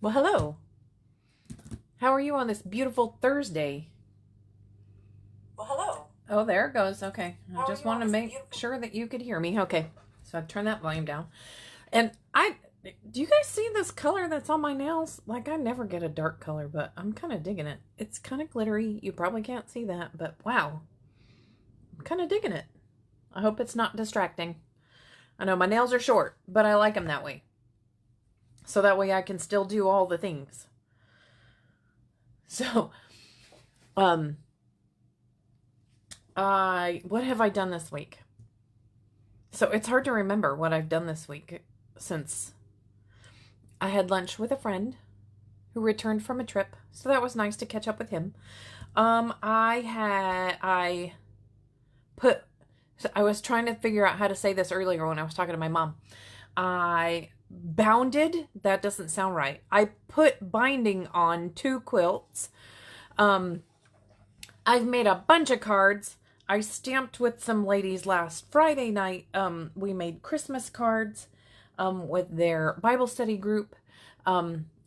Well, hello. How are you on this beautiful Thursday? Well, hello. Oh, there it goes. Okay. I How are just you on wanted to this make beautiful? sure that you could hear me. Okay. So I turned that volume down. And do you guys see this color that's on my nails? Like, I never get a dark color, but I'm kind of digging it. It's kind of glittery. You probably can't see that, but wow. I'm kind of digging it. I hope it's not distracting. I know my nails are short, but I like them that way. So that way I can still do all the things. So, um, what have I done this week? So it's hard to remember what I've done this week since I had lunch with a friend who returned from a trip. So that was nice to catch up with him. I put I was trying to figure out how to say this earlier when I was talking to my mom. I bounded, that doesn't sound right. I put binding on 2 quilts. I've made a bunch of cards. I stamped with some ladies last Friday night. We made Christmas cards with their Bible study group.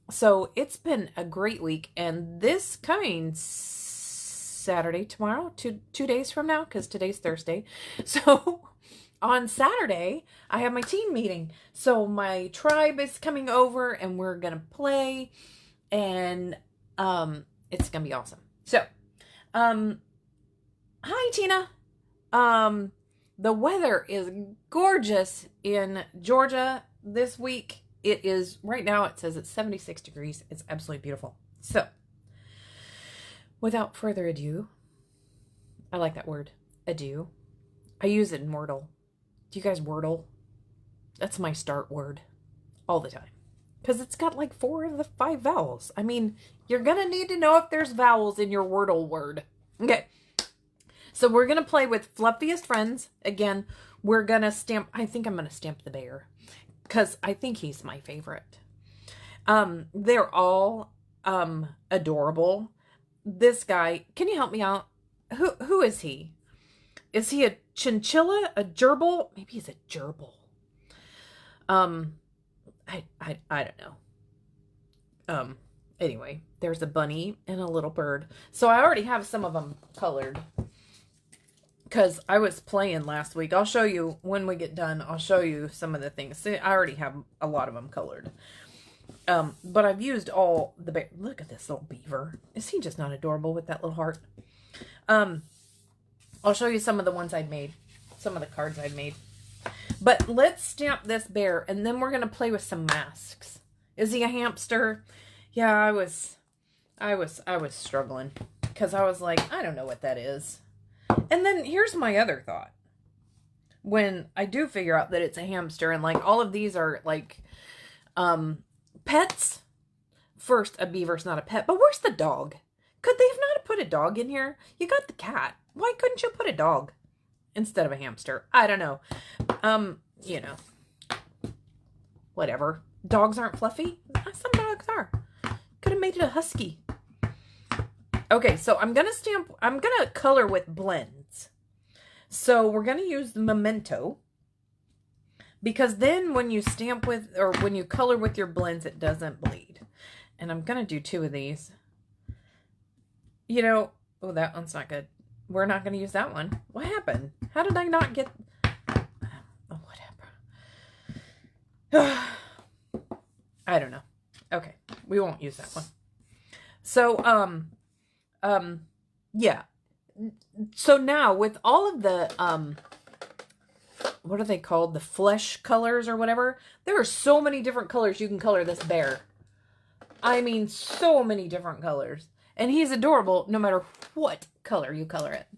So it's been a great week. And this coming Saturday, tomorrow, two days from now, because today's Thursday. So on Saturday, I have my team meeting. So my tribe is coming over and we're going to play. And it's going to be awesome. So, hi Tina. The weather is gorgeous in Georgia this week. It is right now, it says it's 76 degrees. It's absolutely beautiful. So, without further ado, I like that word, adieu. I use it in Wordle. Do you guys Wordle? That's my start word all the time. Because it's got like 4 of the 5 vowels. I mean, you're going to need to know if there's vowels in your Wordle word. Okay. So we're going to play with Fluffiest Friends. Again, we're going to stamp, I think I'm going to stamp the bear. Because I think he's my favorite. They're all adorable. This guy, can you help me out? Who is he? Is he a chinchilla? A gerbil? Maybe he's a gerbil. I don't know. Anyway, there's a bunny and a little bird. So I already have some of them colored. Because I was playing last week. I'll show you when we get done. I'll show you some of the things. See, I already have a lot of them colored. But I've used all the... Look at this little beaver. Is he just not adorable with that little heart? I'll show you some of the ones I've made. Some of the cards I've made. But let's stamp this bear, and then we're going to play with some masks. Is he a hamster? Yeah, I was struggling. Because I was like, I don't know what that is. And then here's my other thought. When I do figure out that it's a hamster, and like all of these are like pets. First, a beaver's not a pet, but where's the dog? Could they have not put a dog in here? You got the cat. Why couldn't you put a dog instead of a hamster? I don't know. You know. Whatever. Dogs aren't fluffy? Some dogs are. Could have made it a husky. Okay, so I'm going to color with blends. So we're going to use the Memento. Because then when you stamp with, or when you color with your blends, it doesn't bleed. And I'm going to do 2 of these. You know, oh, that one's not good. We're not going to use that one. What happened? How did I not get... Oh, whatever. I don't know. Okay, we won't use that one. So, yeah. So now with all of the, what are they called? The flesh colors or whatever. There are so many different colors you can color this bear. I mean, so many different colors. And he's adorable no matter what color you color it.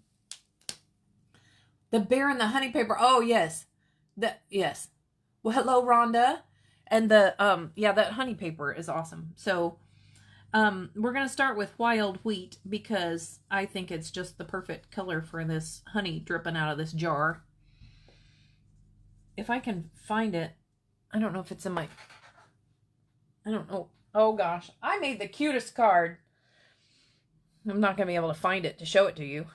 The bear and the honey paper. Oh, yes. Yes. Well, hello, Rhonda. And the, yeah, that honey paper is awesome. So, we're going to start with wild wheat because I think it's just the perfect color for this honey dripping out of this jar. If I can find it, I don't know if it's in my, I don't know. Oh gosh, I made the cutest card. I'm not going to be able to find it to show it to you.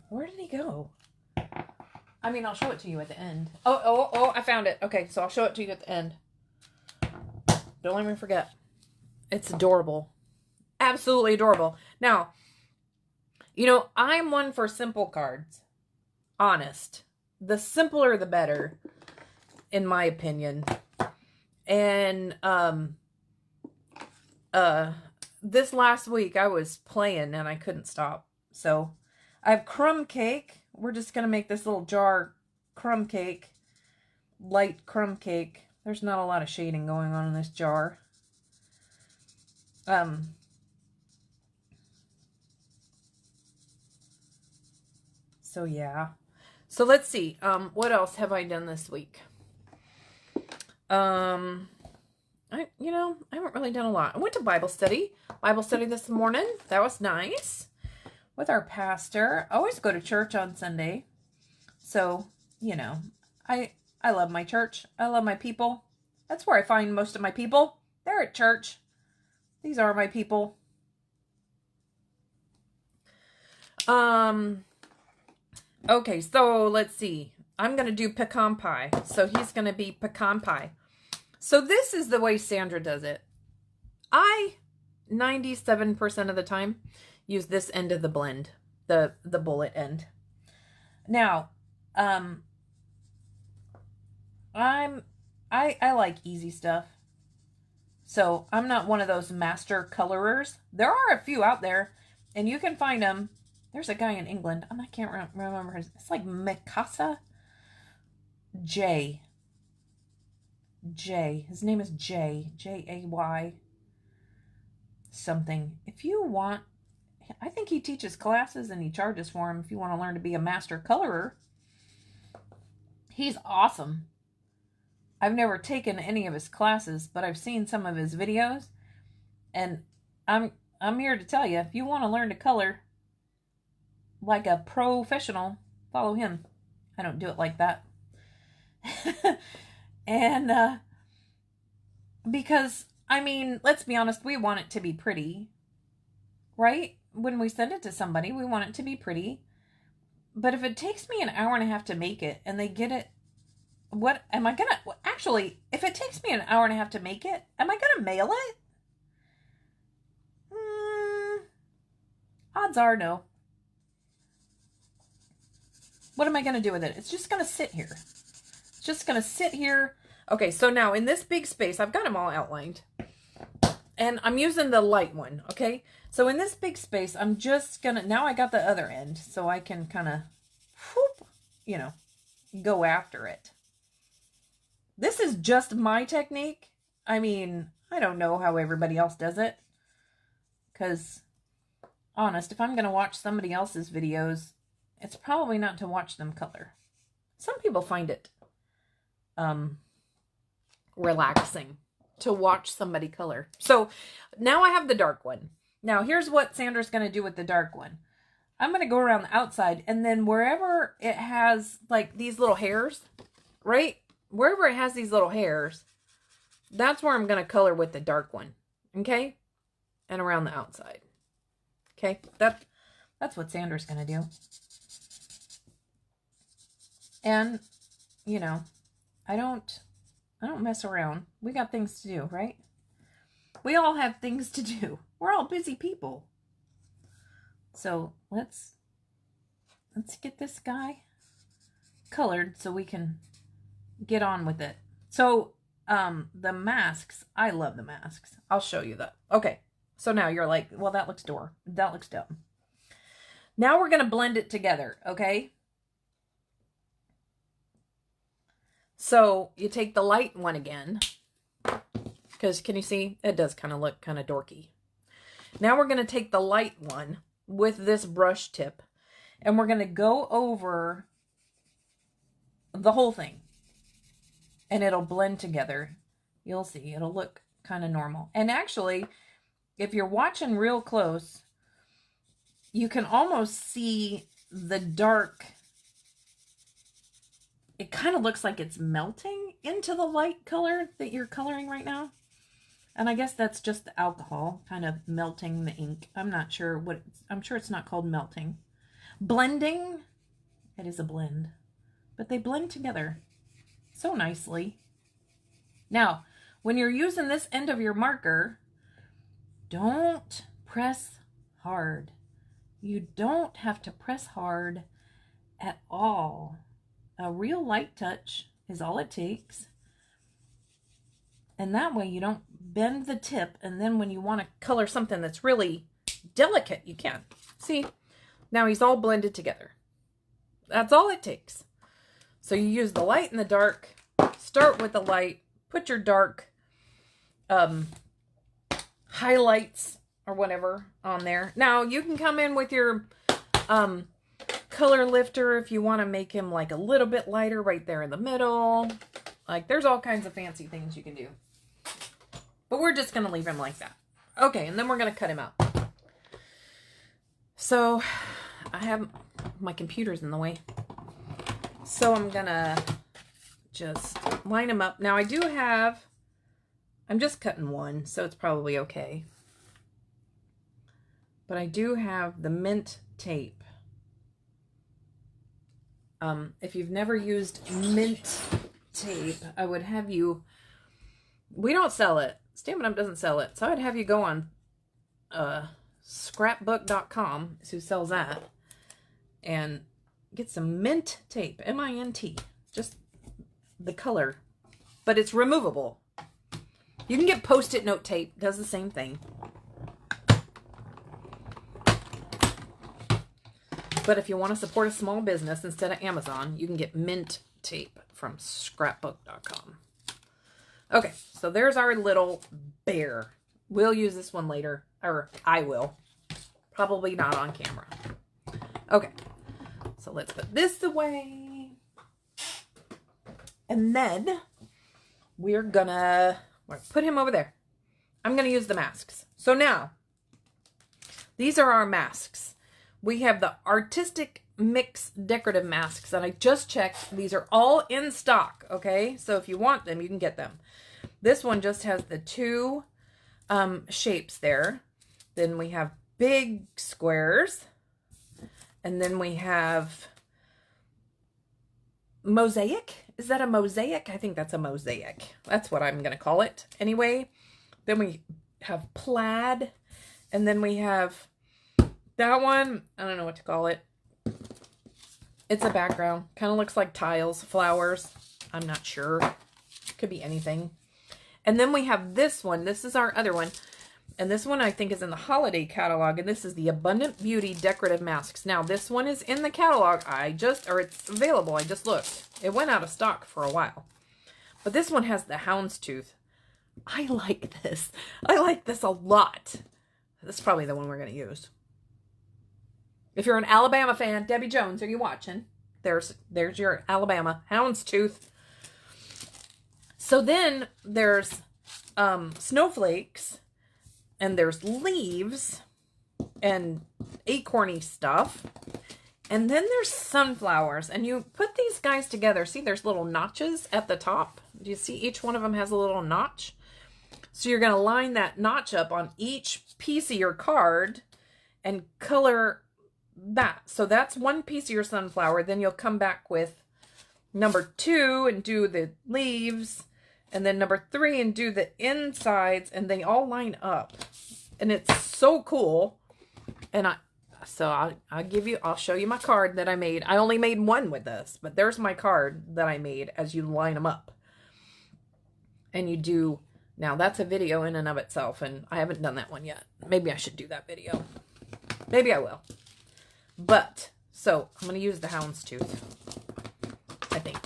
Where did he go? I mean, I'll show it to you at the end. Oh, I found it. Okay, so I'll show it to you at the end. Don't let me forget. It's adorable. Absolutely adorable. Now, you know, I'm one for simple cards. Honest. The simpler the better, in my opinion. And, this last week I was playing and I couldn't stop. So, I have crumb cake. We're just going to make this little jar crumb cake. Light crumb cake. There's not a lot of shading going on in this jar. So yeah. So let's see. What else have I done this week? I haven't really done a lot. I went to Bible study. Bible study this morning. That was nice. With our pastor. I always go to church on Sunday. So, you know, I love my church. I love my people. That's where I find most of my people. They're at church. These are my people. Okay, so let's see. I'm going to do pecan pie. So he's going to be pecan pie. So this is the way Sandra does it. I, 97% of the time, use this end of the blend. The bullet end. Now, I like easy stuff. So I'm not one of those master colorers. There are a few out there, and you can find them. There's a guy in England. I can't remember his. It's like Mikasa J. His name is Jay. Jay something. If you want, I think he teaches classes and he charges for them if you want to learn to be a master colorer. He's awesome. I've never taken any of his classes, but I've seen some of his videos, and I'm here to tell you, if you want to learn to color like a professional, follow him. I don't do it like that. And because, I mean, let's be honest, we want it to be pretty, right? When we send it to somebody, we want it to be pretty. But if it takes me an hour and a half to make it and they get it, what am I gonna, actually, if it takes me an hour and a half to make it, am I gonna mail it? Odds are no. What am I gonna do with it? It's just gonna sit here. It's just gonna sit here. Okay, so now in this big space, I've got them all outlined. And I'm using the light one, okay? So in this big space, I'm just gonna, now I got the other end, so I can kind of, you know, go after it. This is just my technique. I mean, I don't know how everybody else does it. Because, honest, if I'm going to watch somebody else's videos, it's probably not to watch them color. Some people find it relaxing to watch somebody color. So, now I have the dark one. Now, here's what Sandra's going to do with the dark one. I'm going to go around the outside, and then wherever it has, like, these little hairs, right? Wherever it has these little hairs, that's where I'm going to color with the dark one. Okay? And around the outside. Okay? That's what Sandra's going to do. And, you know, I don't mess around. We got things to do, right? We all have things to do. We're all busy people. So, let's get this guy colored so we can get on with it. So, the masks, I love the masks. I'll show you that. Okay, so now you're like, well, that looks dumb. Now we're going to blend it together, okay? So, you take the light one again, because can you see? It does kind of look kind of dorky. Now we're going to take the light one with this brush tip, and we're going to go over the whole thing. And it'll blend together. You'll see. It'll look kind of normal. And actually, if you're watching real close, you can almost see the dark. It kind of looks like it's melting into the light color that you're coloring right now. And I guess that's just the alcohol kind of melting the ink. I'm not sure I'm sure it's not called melting. Blending. It is a blend. but they blend together so nicely. Now, when you're using this end of your marker, don't press hard. You don't have to press hard at all. A real light touch is all it takes. And that way you don't bend the tip, and then when you want to color something that's really delicate, you can. See, now he's all blended together. That's all it takes. So you use the light and the dark. Start with the light. Put your dark highlights or whatever on there. Now you can come in with your color lifter if you want to make him like a little bit lighter right there in the middle. Like there's all kinds of fancy things you can do. But we're just going to leave him like that. Okay, and then we're going to cut him out. So I have my computer's in the way. So I'm going to just line him up. Now I do have, I'm just cutting one, so it's probably okay. But I do have the mint tape. If you've never used mint tape, I would have you, we don't sell it. Stampin' Up doesn't sell it. So I'd have you go on scrapbook.com, who sells that, and get some mint tape, M-I-N-T, just the color, but it's removable. You can get Post-it note tape, does the same thing. But if you want to support a small business instead of Amazon, you can get mint tape from scrapbook.com. Okay, so there's our little bear. We'll use this one later, or I will. Probably not on camera. Okay, so let's put this away. And then we're gonna put him over there. I'm gonna use the masks. So now, these are our masks. We have the Artistic Mix decorative masks, and I just checked. These are all in stock, okay? So if you want them, you can get them. This one just has the two shapes there. Then we have big squares. And then we have mosaic. Is that a mosaic? I think that's a mosaic. That's what I'm going to call it. Anyway, then we have plaid. And then we have that one. I don't know what to call it. It's a background. Kind of looks like tiles, flowers. I'm not sure. Could be anything. And then we have this one. This is our other one. And this one I think is in the holiday catalog. And this is the Abundant Beauty decorative masks. Now this one is in the catalog. It's available. I just looked. It went out of stock for a while. But this one has the houndstooth. I like this. I like this a lot. This is probably the one we're going to use. If you're an Alabama fan, Debbie Jones, are you watching? There's your Alabama houndstooth. So then there's snowflakes, and there's leaves and acorny stuff. And then there's sunflowers, and you put these guys together. See, there's little notches at the top. Do you see each one of them has a little notch? So you're going to line that notch up on each piece of your card and color that. So that's one piece of your sunflower. Then you'll come back with number 2 and do the leaves, and then number 3 and do the insides, and they all line up. And it's so cool. And I'll show you my card that I made. I only made one with this, but there's my card that I made as you line them up. And you do, now that's a video in and of itself, and I haven't done that one yet. Maybe I should do that video. Maybe I will. But, so, I'm going to use the houndstooth, I think.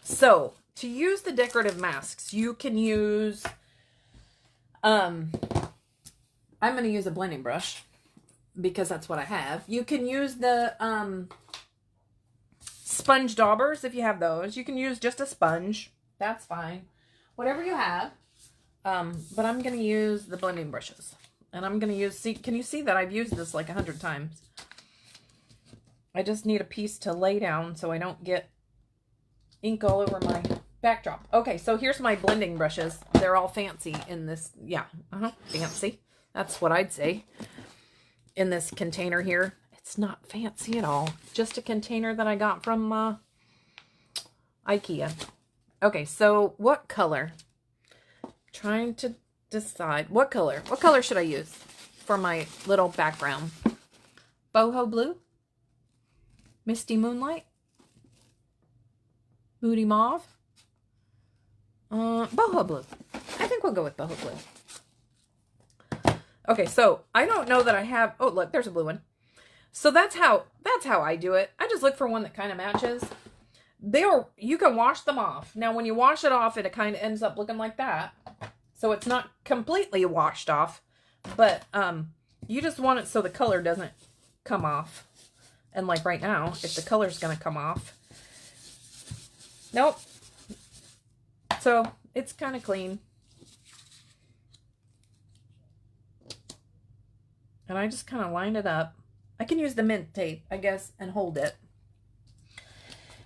So, to use the decorative masks, you can use, I'm going to use a blending brush, because that's what I have. You can use the sponge daubers if you have those. You can use just a sponge. That's fine. Whatever you have. But I'm going to use the blending brushes. And I'm going to use, see, can you see that I've used this like 100 times? I just need a piece to lay down so I don't get ink all over my backdrop. Okay, so here's my blending brushes. They're all fancy in this, yeah, fancy. That's what I'd say. In this container here. It's It's not fancy at all. Just a container that I got from IKEA. Okay, so what color? Trying to decide what color. What color should I use for my little background? Boho blue? Misty moonlight? Moody mauve? Boho blue. I think we'll go with boho blue. Okay, so I don't know that I have. Oh, look, there's a blue one. So that's how I do it. I just look for one that kind of matches. You can wash them off. Now, when you wash it off, it kind of ends up looking like that. So it's not completely washed off, but you just want it so the color doesn't come off. And like right now, if the color's going to come off, nope. So it's kind of clean. And I just kind of line it up. I can use the mint tape, I guess, and hold it.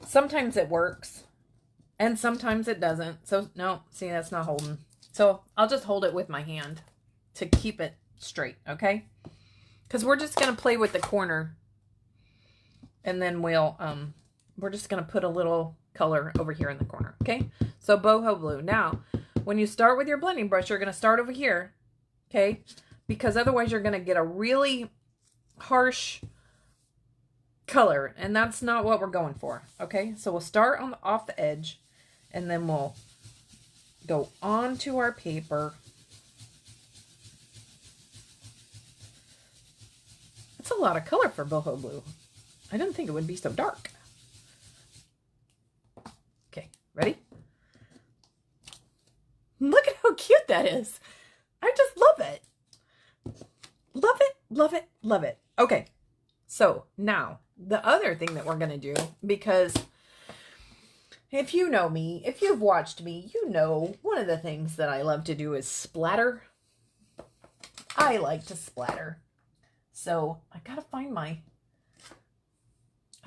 Sometimes it works, and sometimes it doesn't. So, no, see, that's not holding. So, I'll just hold it with my hand to keep it straight, okay? Because we're just going to play with the corner, and then we're just going to put a little color over here in the corner, okay? So, boho blue. Now, when you start with your blending brush, you're going to start over here, okay? Because otherwise, you're going to get a really harsh color, and that's not what we're going for. Okay, so we'll start off the edge, and then we'll go onto our paper. That's a lot of color for boho blue. I didn't think it would be so dark. Okay, ready? Look at how cute that is. I just love it. Love it, love it, love it. Okay, so now the other thing that we're going to do, because if you know me, if you've watched me, you know one of the things that I love to do is splatter. I like to splatter. So I got to find I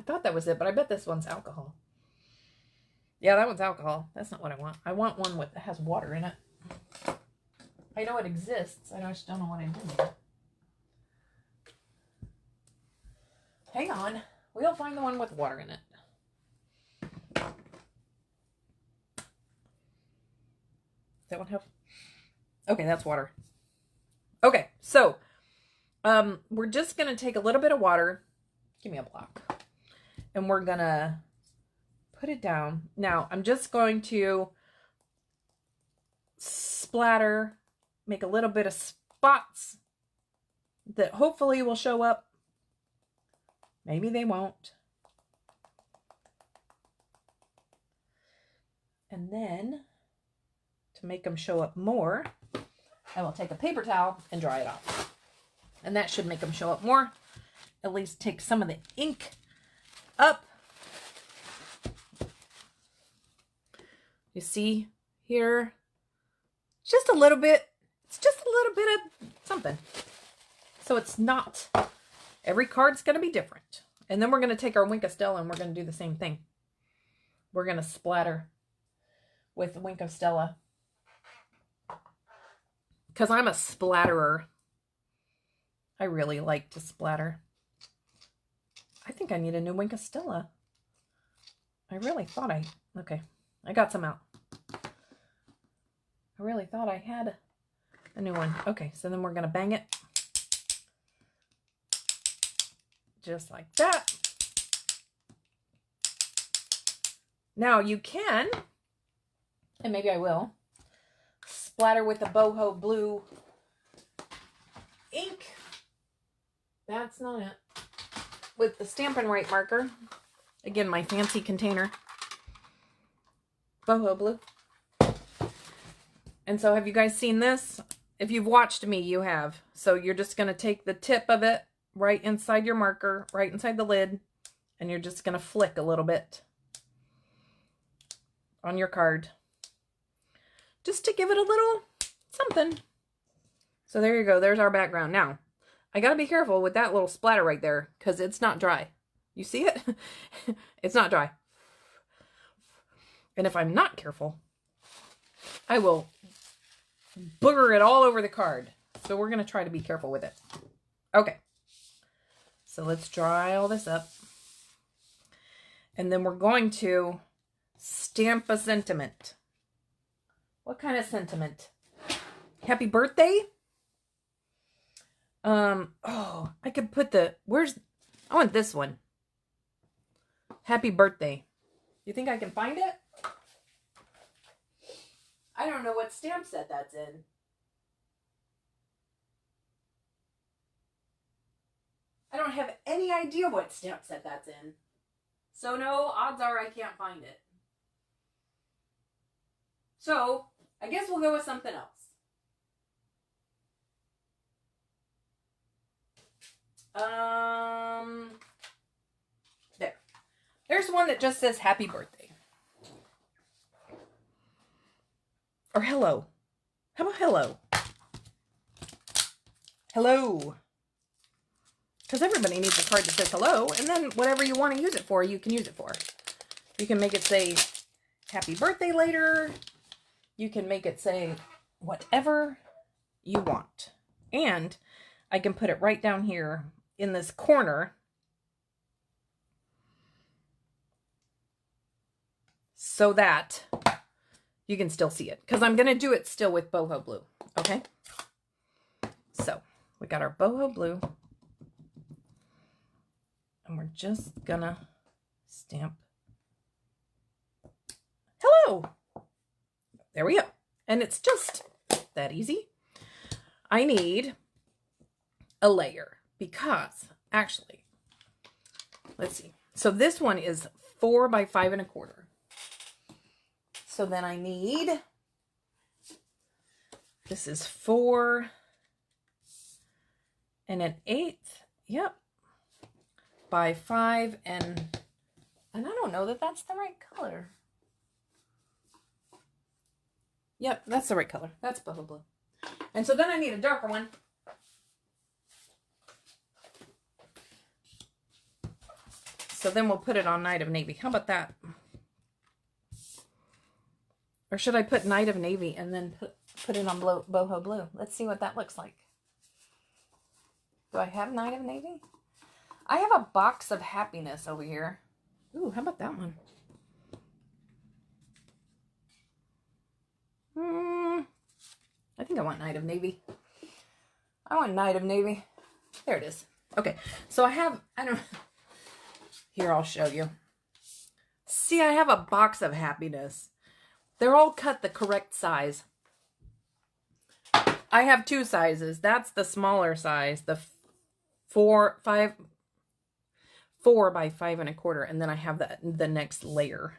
thought that was it, but I bet this one's alcohol. Yeah, that one's alcohol. That's not what I want. I want one that has water in it. I know it exists. I just don't know what I'm doing. Hang on. We'll find the one with water in it. Does that one have? Okay, that's water. Okay, so we're just going to take a little bit of water. Give me a block. And we're going to put it down. Now, I'm just going to splatter, make a little bit of spots that hopefully will show up. Maybe they won't. And then, to make them show up more, I will take a paper towel and dry it off. And that should make them show up more. At least take some of the ink up. You see here, just a little bit. It's just a little bit of something. So it's not... Every card's going to be different. And then we're going to take our Wink of Stella and we're going to do the same thing. We're going to splatter with the Wink of Stella. Because I'm a splatterer. I really like to splatter. I think I need a new Wink of Stella. I really thought okay, I got some out. I really thought I had a new one. Okay, so then we're going to bang it. Just like that. Now you can, and maybe I will, splatter with the boho blue ink. That's not it. With the Stampin' Up marker. Again, my fancy container. Boho blue. And so have you guys seen this? If you've watched me, you have. So you're just going to take the tip of it right inside your marker, right inside the lid, and you're just going to flick a little bit on your card just to give it a little something. So there you go. There's our background. Now, I got to be careful with that little splatter right there because it's not dry. You see it? It's not dry. And if I'm not careful, I will booger it all over the card. So we're going to try to be careful with it. Okay. So let's dry all this up. And then we're going to stamp a sentiment. What kind of sentiment? Happy birthday? Oh, I could put I want this one. Happy birthday. You think I can find it? I don't know what stamp set that's in. I don't have any idea what stamp set that's in. So no, odds are I can't find it. So, I guess we'll go with something else. There. There's one that just says happy birthday. Or hello. How about hello? Hello. Because everybody needs a card that says hello, and then whatever you want to use it for, you can use it for. You can make it say happy birthday later. You can make it say whatever you want. And I can put it right down here in this corner so that you can still see it. Because I'm going to do it still with boho blue. Okay? So, we got our boho blue. And we're just gonna stamp hello. There we go. And it's just that easy. I need a layer because actually, let's see. So this one is 4 by 5 1/4. So then I need, this is 4 1/8. Yep. By 5 and I don't know that that's the right color. Yep, that's the right color. That's boho blue. And so then I need a darker one. So then we'll put it on Night of Navy. How about that? Or should I put Night of Navy and then put it on boho blue? Let's see what that looks like. Do I have Night of Navy? I have a box of happiness over here. Ooh, how about that one? I think I want Night of Navy. I want Night of Navy. There it is. Okay, so here, I'll show you. See, I have a box of happiness. They're all cut the correct size. I have 2 sizes. That's the smaller size, the 4 by 5 1/4, and then I have the next layer.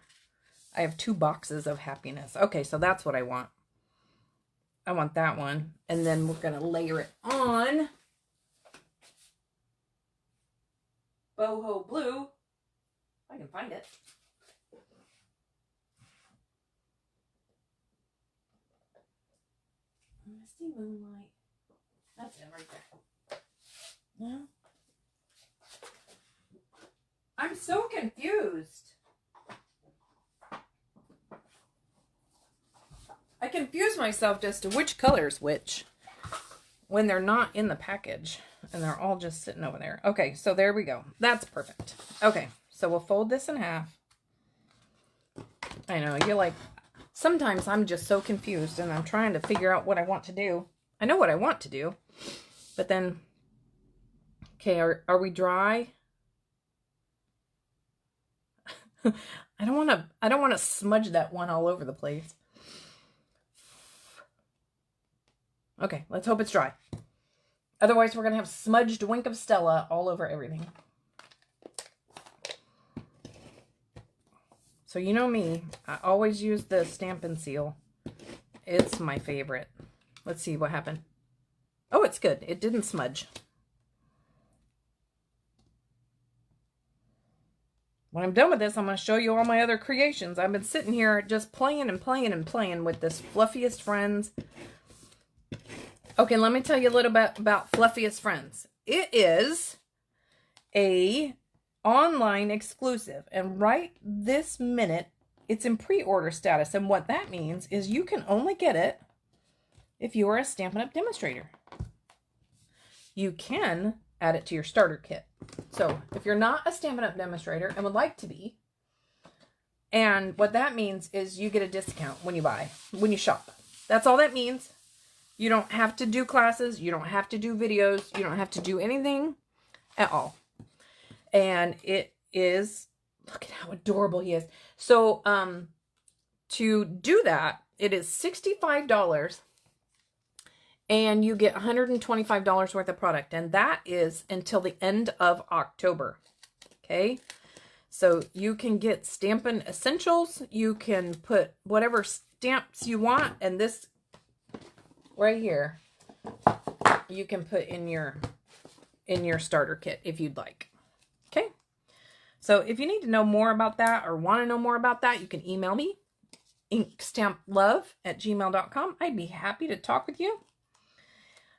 I have 2 boxes of happiness. Okay, so that's what I want. I want that one, and then we're gonna layer it on boho blue. If I can find it. Misty Moonlight. That's it right there. No. I'm so confused. I confuse myself as to which color is which when they're not in the package and they're all just sitting over there. Okay, so there we go. That's perfect. Okay, so we'll fold this in half. I know, you're like, sometimes I'm just so confused and I'm trying to figure out what I want to do. I know what I want to do, but then, okay, are we dry? I don't want to smudge that one all over the place. Okay, let's hope it's dry. Otherwise, we're going to have smudged Wink of Stella all over everything. So you know me, I always use the Stampin' Seal. It's my favorite. Let's see what happened. Oh, it's good. It didn't smudge. When I'm done with this, I'm going to show you all my other creations. I've been sitting here just playing and playing and playing with this Fluffiest Friends. Okay, let me tell you a little bit about Fluffiest Friends. It is a online exclusive, and right this minute, it's in pre-order status. And what that means is you can only get it if you are a Stampin' Up! Demonstrator. You can add it to your starter kit. So if you're not a Stampin' Up! Demonstrator and would like to be, and what that means is you get a discount when you shop. That's all that means. You don't have to do classes. You don't have to do videos. You don't have to do anything at all. And it is, look at how adorable he is. So, to do that, it is $65 and you get $125 worth of product. And that is until the end of October. Okay. So you can get Stampin' Essentials. You can put whatever stamps you want. And this right here, you can put in your starter kit if you'd like. Okay. So if you need to know more about that or want to know more about that, you can email me, inkstamplove@gmail.com. I'd be happy to talk with you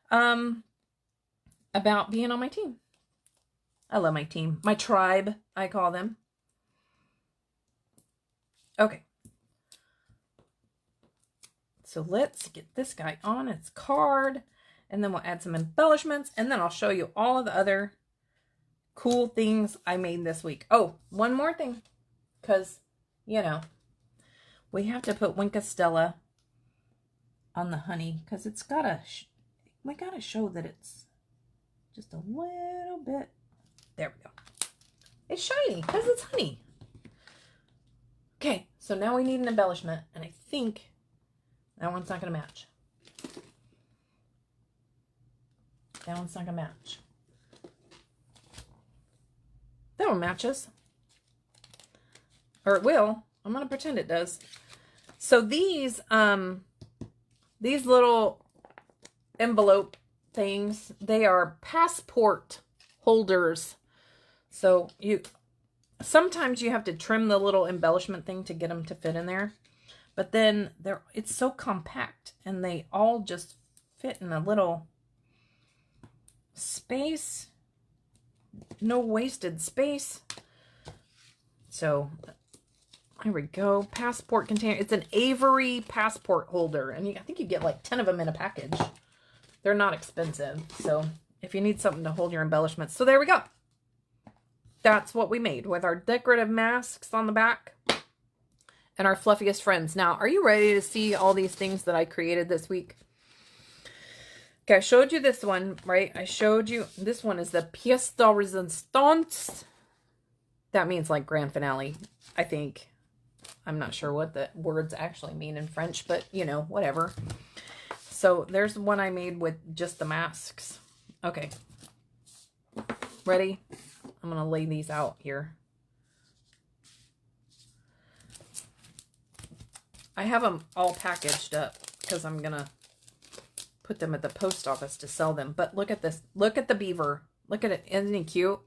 about being on my team. I love my team. My tribe, I call them. Okay. So let's get this guy on its card, and then we'll add some embellishments, and then I'll show you all of the other cool things I made this week. Oh, one more thing, because, you know, we have to put Winka Stella on the honey, because it's gotta, we gotta show that it's just a little bit, there we go. It's shiny, because it's honey. Okay, so now we need an embellishment, and I think that one's not gonna match. That one's not gonna match. That one matches. Or it will. I'm gonna pretend it does. So these little envelope things, they are passport holders. So sometimes you have to trim the little embellishment thing to get them to fit in there. But then it's so compact and they all just fit in a little space. No wasted space. So here we go. Passport container. It's an Avery passport holder. And I think you get like 10 of them in a package. They're not expensive. So if you need something to hold your embellishments. So there we go. That's what we made with our decorative masks on the back and our Fluffiest Friends. Now, are you ready to see all these things that I created this week? Okay, I showed you this one, right? I showed you, this one is the pièce de résistance. That means like grand finale, I think. I'm not sure what the words actually mean in French, but you know, whatever. So there's one I made with just the masks. Okay. Ready? I'm going to lay these out here. I have them all packaged up because I'm going to put them at the post office to sell them. But look at this. Look at the beaver. Look at it. Isn't he cute?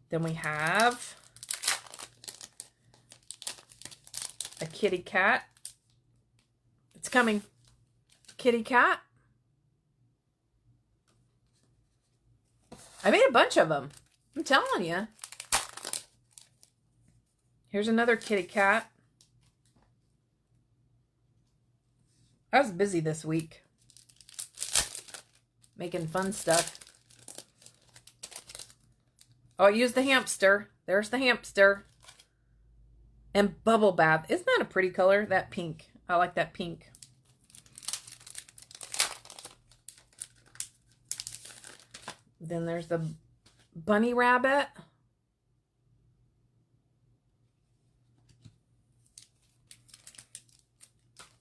Then we have a kitty cat. It's coming. Kitty cat. I made a bunch of them. I'm telling you. Here's another kitty cat. I was busy this week. Making fun stuff. Oh, I used the hamster. There's the hamster. And bubble bath. Isn't that a pretty color? That pink. I like that pink. Then there's the bunny rabbit.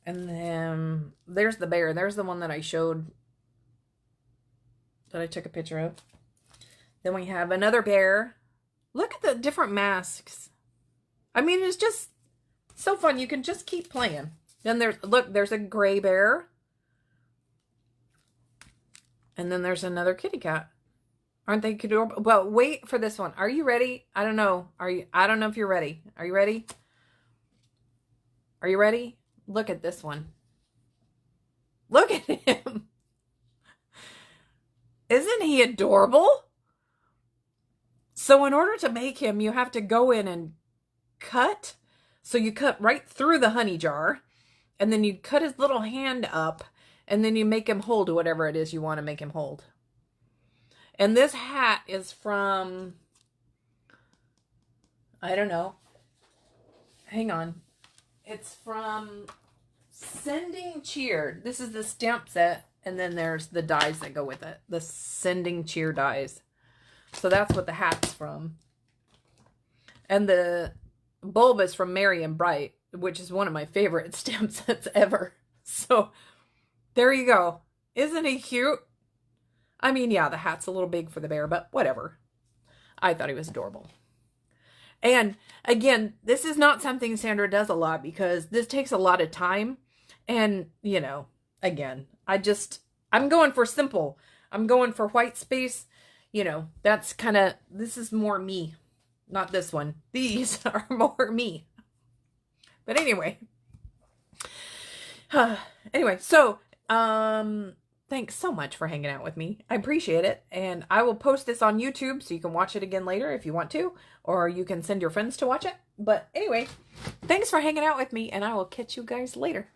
And then there's the bear. There's the one that I showed, that I took a picture of. Then we have another bear. Look at the different masks. I mean, it's just so fun. You can just keep playing. Then there's a gray bear. And then there's another kitty cat. Aren't they adorable? Well, wait for this one. Are you ready? I don't know. I don't know if you're ready. Are you ready? Are you ready? Look at this one. Look at him. Isn't he adorable? So in order to make him, you have to go in and cut. So you cut right through the honey jar. And then you cut his little hand up. And then you make him hold whatever it is you want to make him hold. And this hat is from, I don't know. Hang on. It's from Sending Cheer. This is the stamp set. And then there's the dies that go with it. The Sending Cheer dies. So that's what the hat's from. And the bulb is from Merry and Bright, which is one of my favorite stamp sets ever. So there you go. Isn't he cute? I mean, yeah, the hat's a little big for the bear, but whatever. I thought he was adorable. And again, this is not something Sandra does a lot because this takes a lot of time. And, you know, again, I'm going for simple. I'm going for white space. You know, that's kind of, this is more me. Not this one. These are more me. But anyway. Anyway, so, thanks so much for hanging out with me. I appreciate it. And I will post this on YouTube so you can watch it again later if you want to. Or you can send your friends to watch it. But anyway, thanks for hanging out with me. And I will catch you guys later.